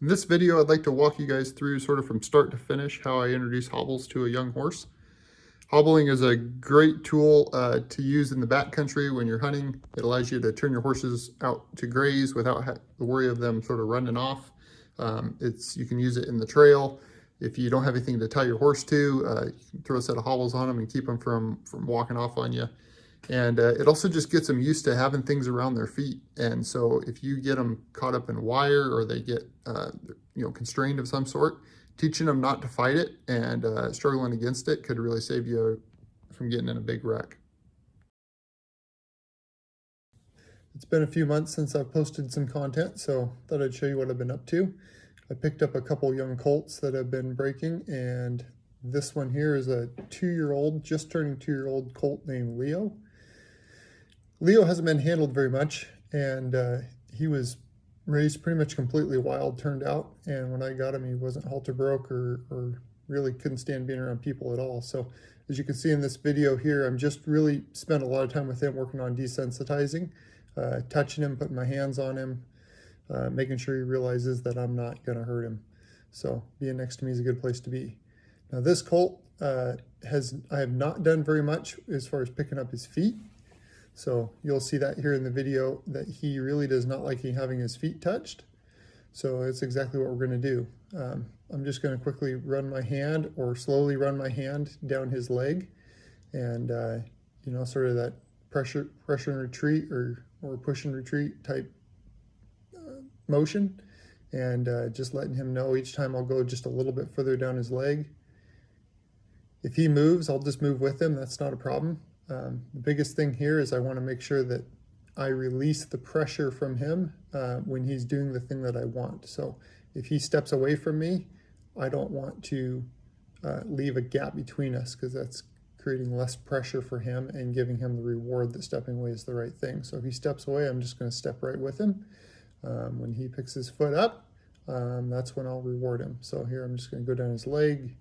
In this video, I'd like to walk you guys through sort of from start to finish how I introduce hobbles to a young horse. Hobbling is a great tool to use in the backcountry when you're hunting. It allows you to turn your horses out to graze without the worry of them sort of running off. You can use it in the trail. If you don't have anything to tie your horse to, you can throw a set of hobbles on them and keep them from walking off on you. And it also just gets them used to having things around their feet. And so if you get them caught up in wire or they get constrained of some sort, teaching them not to fight it and struggling against it could really save you from getting in a big wreck. It's been a few months since I've posted some content, so I thought I'd show you what I've been up to. I picked up a couple young colts that have been breaking, and this one here is a 2-year-old, just turning 2-year-old colt named Leo. Leo hasn't been handled very much, and he was raised pretty much completely wild, turned out, and when I got him, he wasn't halter broke or really couldn't stand being around people at all. So as you can see in this video here, I'm just really spent a lot of time with him working on desensitizing, touching him, putting my hands on him, making sure he realizes that I'm not going to hurt him. So being next to me is a good place to be. Now this colt I have not done very much as far as picking up his feet. So you'll see that here in the video that he really does not like having his feet touched. So it's exactly what we're going to do. I'm just going to quickly run my hand or slowly run my hand down his leg and, sort of that pressure and retreat or push and retreat type motion. And just letting him know each time I'll go just a little bit further down his leg. If he moves, I'll just move with him. That's not a problem. The biggest thing here is I want to make sure that I release the pressure from him when he's doing the thing that I want. So if he steps away from me, I don't want to leave a gap between us because that's creating less pressure for him and giving him the reward that stepping away is the right thing. So if he steps away, I'm just going to step right with him. When he picks his foot up, that's when I'll reward him. So here I'm just going to go down his leg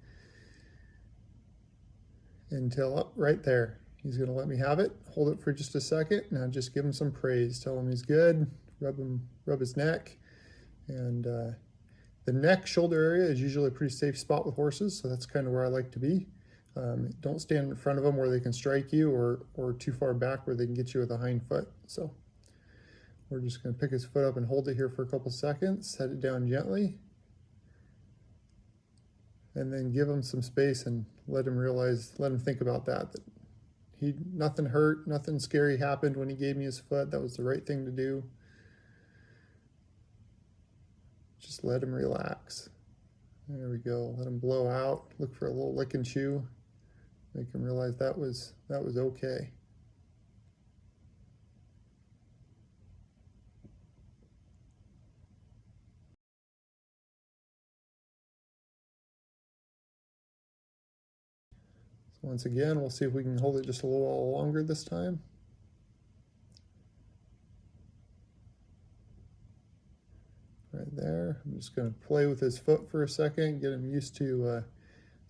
until up right there. He's going to let me have it, hold it for just a second, and I'll just give him some praise. Tell him he's good, rub his neck. And the neck, shoulder area is usually a pretty safe spot with horses, so that's kind of where I like to be. Don't stand in front of them where they can strike you or too far back where they can get you with a hind foot. So we're just going to pick his foot up and hold it here for a couple seconds, set it down gently, and then give him some space and let him think about that nothing hurt, nothing scary happened when he gave me his foot. That was the right thing to do. Just let him relax. There we go. Let him blow out. Look for a little lick and chew. Make him realize that was okay. Once again, we'll see if we can hold it just a little while longer this time. Right there. I'm just going to play with his foot for a second, get him used to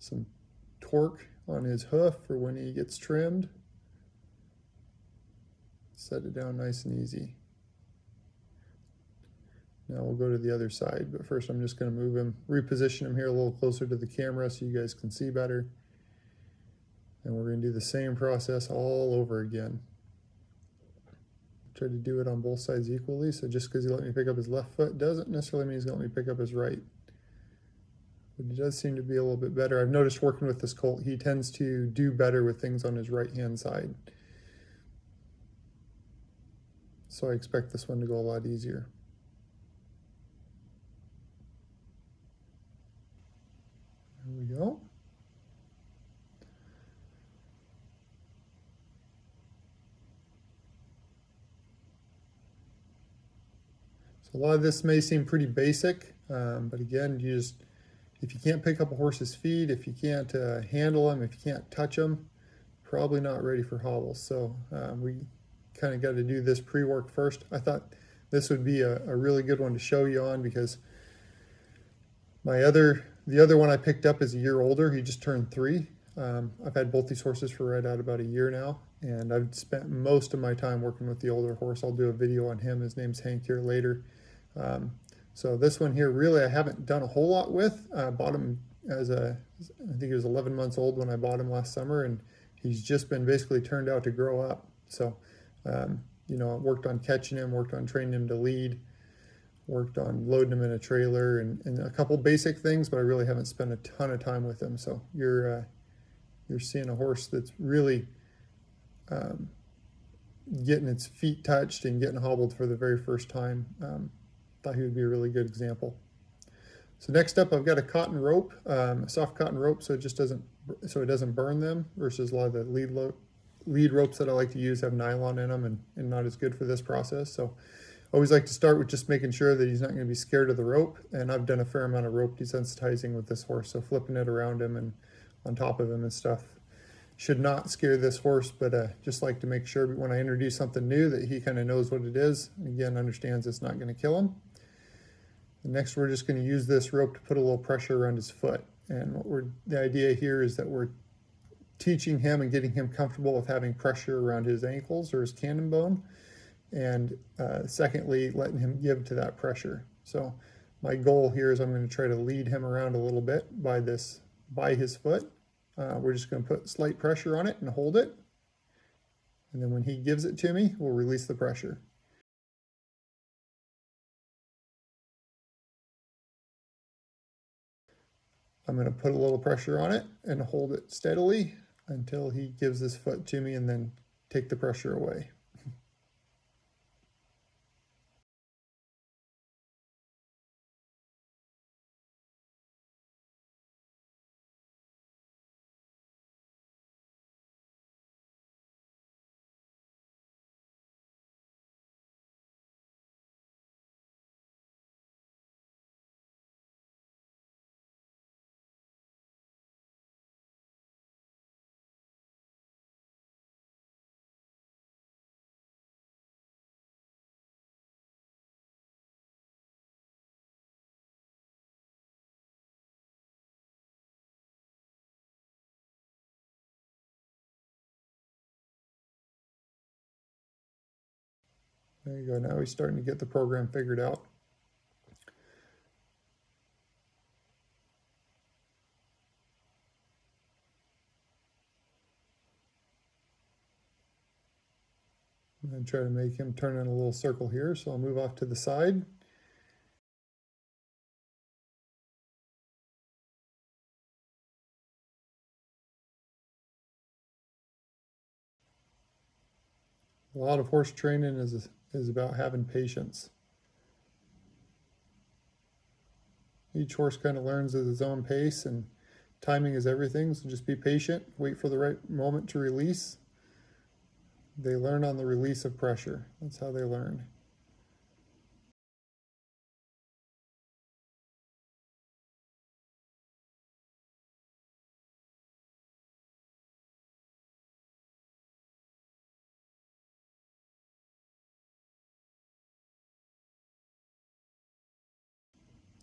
some torque on his hoof for when he gets trimmed. Set it down nice and easy. Now we'll go to the other side, but first I'm just going to move him, reposition him here a little closer to the camera so you guys can see better. And we're going to do the same process all over again. Try to do it on both sides equally, so just because he let me pick up his left foot doesn't necessarily mean he's going to let me pick up his right. But he does seem to be a little bit better. I've noticed working with this colt, he tends to do better with things on his right-hand side. So I expect this one to go a lot easier. There we go. A lot of this may seem pretty basic, but again, if you can't pick up a horse's feet, if you can't handle them, if you can't touch them, probably not ready for hobbles. So we kind of got to do this pre-work first. I thought this would be a really good one to show you on because the other one I picked up is a year older. He just turned 3. I've had both these horses for right out about a year now, and I've spent most of my time working with the older horse. I'll do a video on him. His name's Hank here later. So this one here, really, I haven't done a whole lot with. I bought him as I think he was 11 months old when I bought him last summer, and he's just been basically turned out to grow up. So, you know, I worked on catching him, worked on training him to lead, worked on loading him in a trailer, and a couple basic things, but I really haven't spent a ton of time with him. So you're seeing a horse that's really getting its feet touched and getting hobbled for the very first time. Thought he would be a really good example. So next up, I've got a cotton rope, a soft cotton rope, so it doesn't burn them. Versus a lot of the lead ropes that I like to use have nylon in them and not as good for this process. So I always like to start with just making sure that he's not going to be scared of the rope. And I've done a fair amount of rope desensitizing with this horse, so flipping it around him and on top of him and stuff should not scare this horse, but just like to make sure when I introduce something new that he kind of knows what it is. Again, understands it's not going to kill him. And next, we're just going to use this rope to put a little pressure around his foot. And the idea here is that we're teaching him and getting him comfortable with having pressure around his ankles or his cannon bone. And secondly, letting him give to that pressure. So my goal here is I'm going to try to lead him around a little bit by his foot. We're just going to put slight pressure on it and hold it. And then when he gives it to me, we'll release the pressure. I'm going to put a little pressure on it and hold it steadily until he gives his foot to me and then take the pressure away. There you go. Now he's starting to get the program figured out. I'm going to try to make him turn in a little circle here, so I'll move off to the side. A lot of horse training is about having patience. Each horse kind of learns at his own pace, and timing is everything, so just be patient, wait for the right moment to release. They learn on the release of pressure. That's how they learn.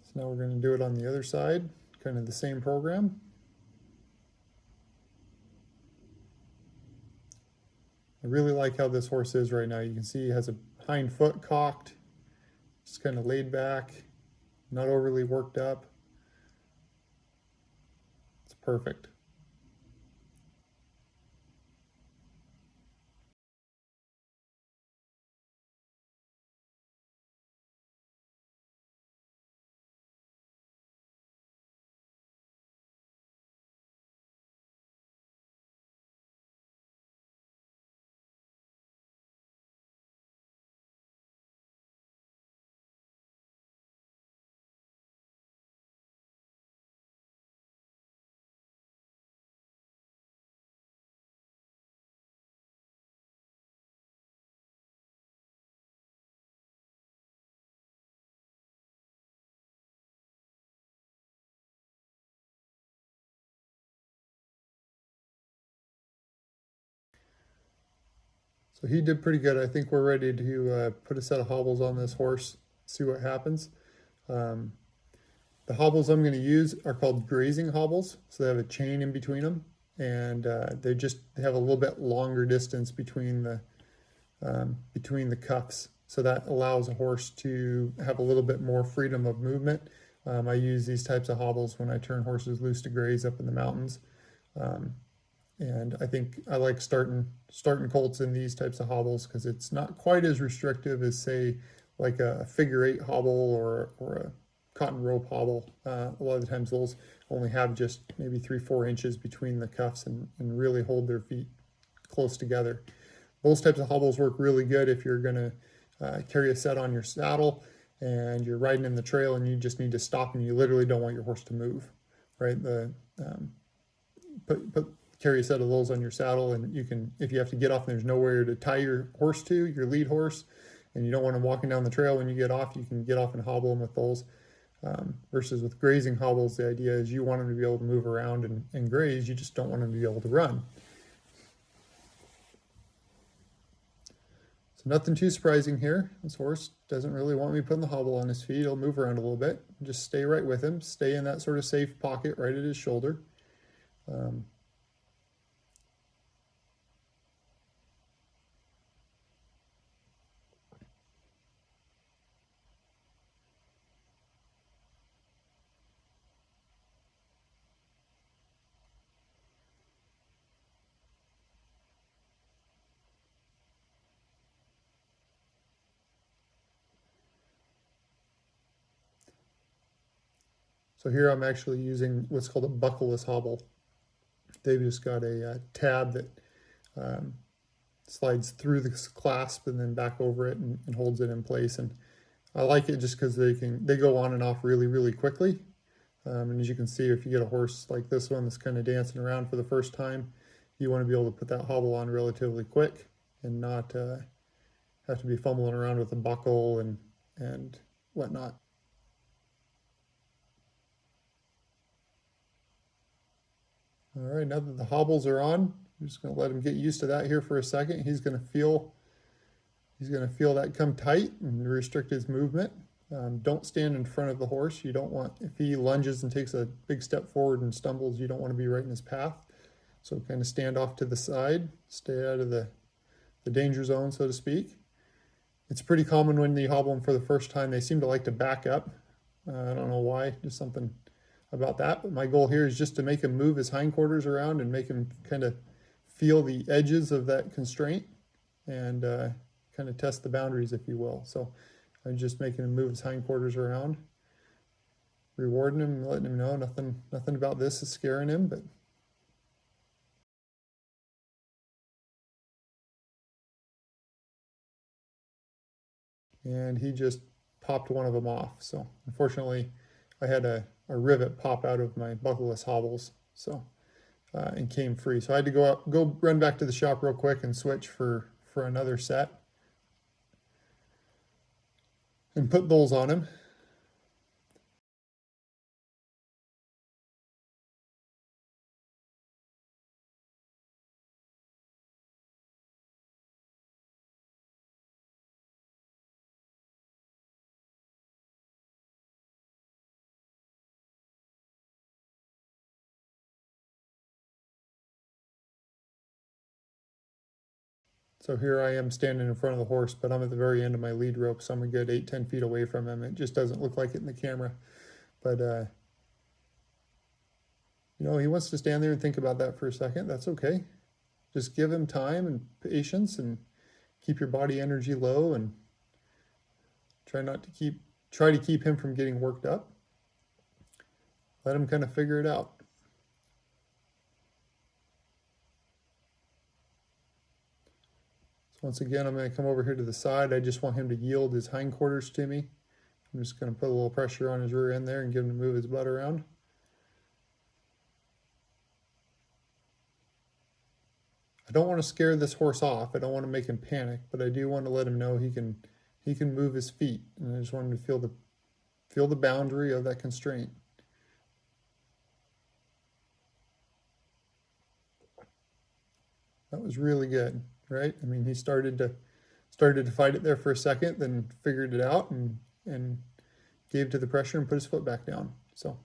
So now we're going to do it on the other side, kind of the same program. I really like how this horse is right now. You can see he has a hind foot cocked, just kind of laid back, not overly worked up. It's perfect. So he did pretty good. I think we're ready to put a set of hobbles on this horse, see what happens. The hobbles I'm going to use are called grazing hobbles. So they have a chain in between them, and they have a little bit longer distance between the cuffs. So that allows a horse to have a little bit more freedom of movement. I use these types of hobbles when I turn horses loose to graze up in the mountains. And I think I like starting colts in these types of hobbles because it's not quite as restrictive as, say, like a figure-8 hobble or a cotton rope hobble. A lot of the times those only have just maybe 3-4 inches between the cuffs and really hold their feet close together. Those types of hobbles work really good if you're going to carry a set on your saddle and you're riding in the trail and you just need to stop and you literally don't want your horse to move, right? Carry a set of those on your saddle, and you can, if you have to get off and there's nowhere to tie your horse to, your lead horse, and you don't want him walking down the trail when you get off, you can get off and hobble him with those. Versus with grazing hobbles, the idea is you want him to be able to move around and graze, you just don't want him to be able to run. So nothing too surprising here. This horse doesn't really want me putting the hobble on his feet. He'll move around a little bit. Just stay right with him. Stay in that sort of safe pocket right at his shoulder. So here I'm actually using what's called a buckleless hobble. They've just got a tab that slides through the clasp and then back over it and holds it in place. And I like it just because they go on and off really quickly. And as you can see, if you get a horse like this one that's kind of dancing around for the first time, you want to be able to put that hobble on relatively quick and not have to be fumbling around with a buckle and whatnot. All right, now that the hobbles are on, I'm just going to let him get used to that here for a second. He's going to feel that come tight and restrict his movement. Don't stand in front of the horse. You don't want, if he lunges and takes a big step forward and stumbles, you don't want to be right in his path. So kind of stand off to the side, stay out of the danger zone, so to speak. It's pretty common when you hobble them for the first time, they seem to like to back up. I don't know why, just something about that, but my goal here is just to make him move his hindquarters around and make him kind of feel the edges of that constraint and kind of test the boundaries, if you will. So I'm just making him move his hindquarters around, rewarding him and letting him know nothing about this is scaring him, but and he just popped one of them off. So unfortunately I had a rivet pop out of my buckleless hobbles, so and came free. So I had to go run back to the shop real quick and switch for another set and put those on him. So here I am standing in front of the horse, but I'm at the very end of my lead rope, so I'm a good 8-10 feet away from him. It just doesn't look like it in the camera. But, he wants to stand there and think about that for a second. That's okay. Just give him time and patience and keep your body energy low and try to keep him from getting worked up. Let him kind of figure it out. Once again, I'm going to come over here to the side. I just want him to yield his hindquarters to me. I'm just going to put a little pressure on his rear end there and get him to move his butt around. I don't want to scare this horse off. I don't want to make him panic, but I do want to let him know he can move his feet. And I just want him to feel the boundary of that constraint. That was really good, right? I mean, he started to fight it there for a second, then figured it out and gave to the pressure and put his foot back down. So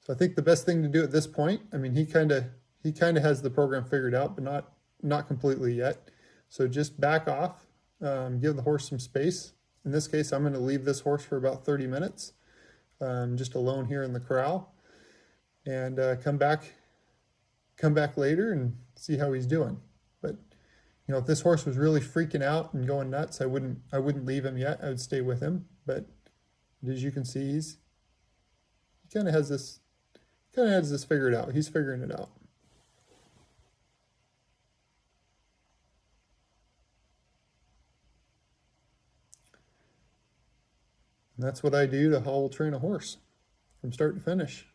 I think the best thing to do at this point, I mean, he kind of has the program figured out, but not completely yet. So just back off, give the horse some space. In this case, I'm going to leave this horse for about 30 minutes, just alone here in the corral, and come back later and see how he's doing. But you know, if this horse was really freaking out and going nuts, I wouldn't leave him yet. I would stay with him. But as you can see, he kind of has this figured out. He's figuring it out. And that's what I do to hobble train a horse from start to finish.